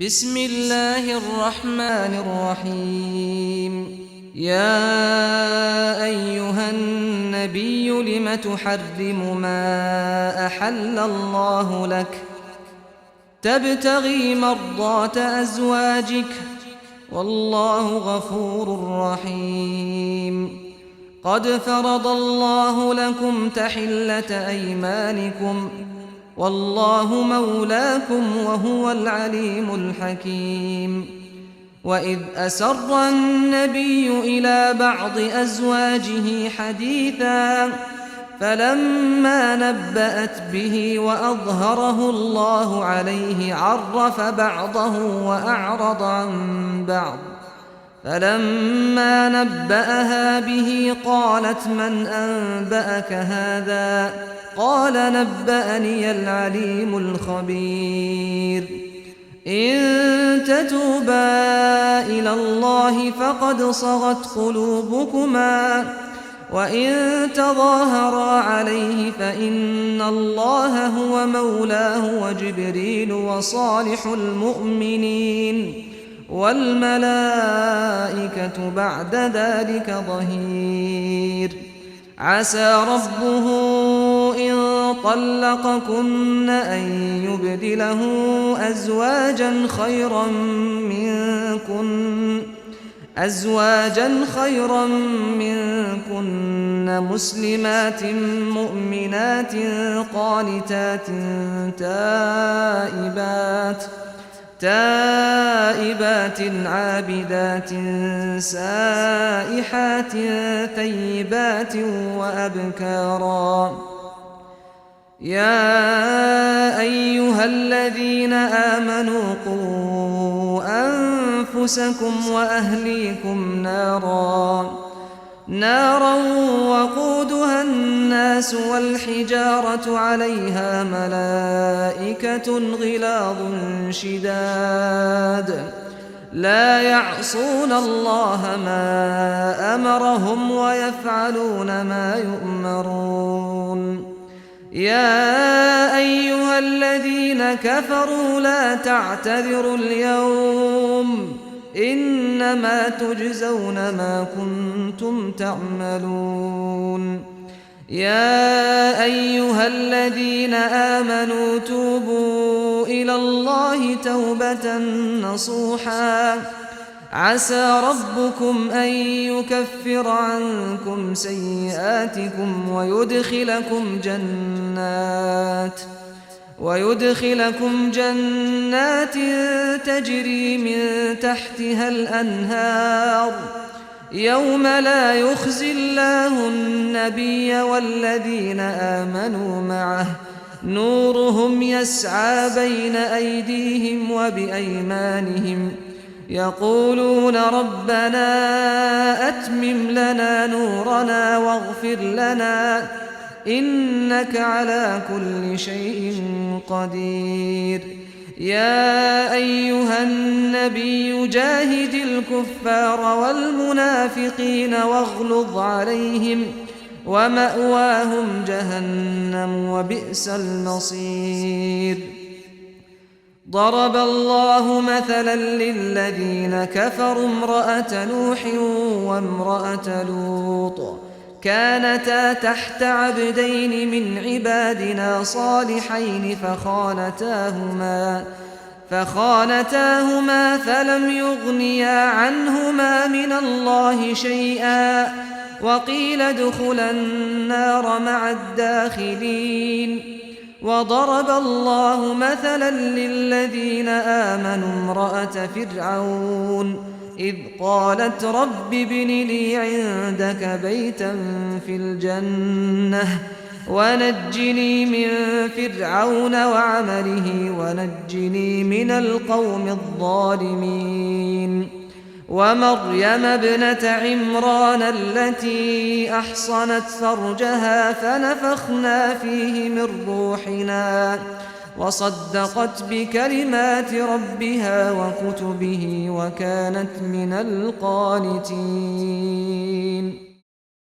بسم الله الرحمن الرحيم. يا أيها النبي لم تحرم ما أحل الله لك تبتغي مرضات أزواجك والله غفور رحيم. قد فرض الله لكم تحلة أيمانكم والله مولاكم وهو العليم الحكيم. وإذ أسر النبي إلى بعض أزواجه حديثا فلما نبأت به وأظهره الله عليه عرف بعضه وأعرض عن بعض. فلما نبأها به قالت من أنبأك هذا؟ قال نبأني العليم الخبير. إن تتوبا إلى الله فقد صغت قلوبكما وإن تظاهرا عليه فإن الله هو مولاه وجبريل وصالح المؤمنين والملائكة بعد ذلك ظهير. عسى ربه إن طلقكن أن يبدله أزواجا خيرا منكن مسلمات مؤمنات قانتات تائبات عابدات سائحات ثيبات وأبكارا. يا أيها الذين آمنوا قوا أنفسكم وأهليكم نارا وقودها الناس والحجارة عليها ملائكة غلاظ شداد لا يعصون الله ما أمرهم ويفعلون ما يؤمرون. يا أيها الذين كفروا لا تعتذروا اليوم إنما تجزون ما كنتم تعملون. يا أيها الذين آمنوا توبوا إلى الله توبة نصوحا عسى ربكم أن يكفر عنكم سيئاتكم ويدخلكم جنات تجري من تحتها الأنهار يوم لا يخزي الله النبي والذين آمنوا معه نورهم يسعى بين أيديهم وبأيمانهم يقولون ربنا أتمم لنا نورنا واغفر لنا إنك على كل شيء قدير. يا أيها النبي جاهد الكفار والمنافقين واغلظ عليهم ومأواهم جهنم وبئس المصير. ضرب الله مثلا للذين كفروا امرأة نوح وامرأة لوط كانتا تحت عبدين من عبادنا صالحين فخانتاهما فلم يغنيا عنهما من الله شيئا وقيل ادخلا النار مع الداخلين. وضرب الله مثلا للذين آمنوا امرأة فرعون إذ قالت رب ابن لي عندك بيتا في الجنة ونجني من فرعون وعمله ونجني من القوم الظالمين. ومريم ابنة عمران التي أحصنت فرجها فنفخنا فيه من روحنا وصدقت بكلمات ربها وكتبه وكانت من القانتين.